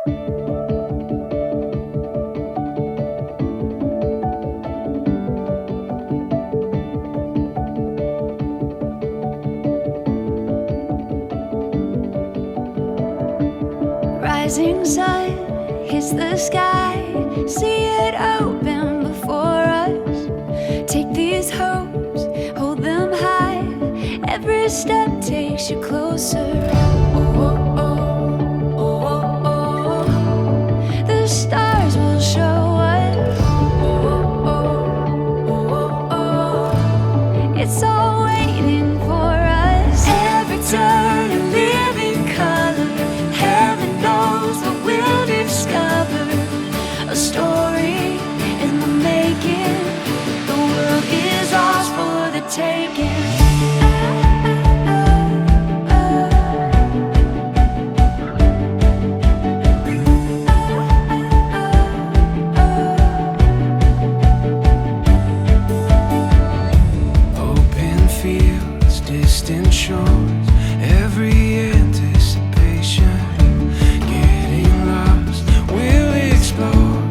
Rising sun hits the sky, see it open before us. Take these hopes, hold them high. Every step takes you closer. Oh, oh, oh, oh, oh, oh. The stars will show us. Oh, oh, oh, oh, oh. It's all waiting for us. Every turn a living color. Heaven knows what we'll discover. A story in the making. The world is ours for the taking. Open fields, distant shores, every anticipation. Getting lost, we'll explore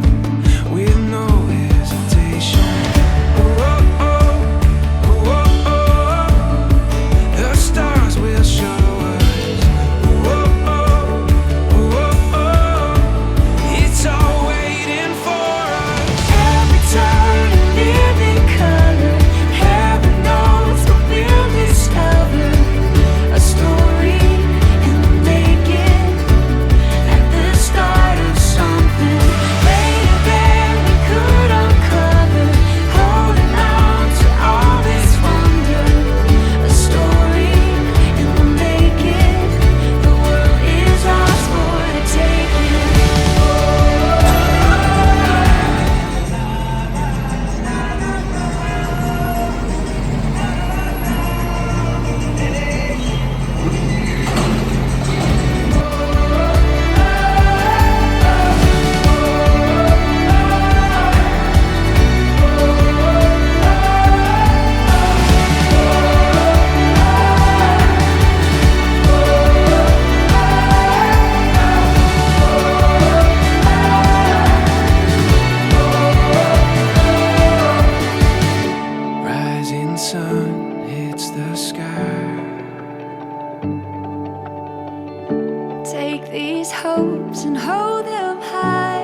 with no hesitation. Oh, oh, oh, oh, oh. The stars will show us. Oh, oh, oh, oh. It's all waiting for us. Every turn a living color. Heaven knows what we'll discover. A story in the making, at the start of something greater than we could uncover. Holding on to all this wonder. A story in the making. The world is ours for the taking. Rising sun hits the sky. Take these hopes and hold them high.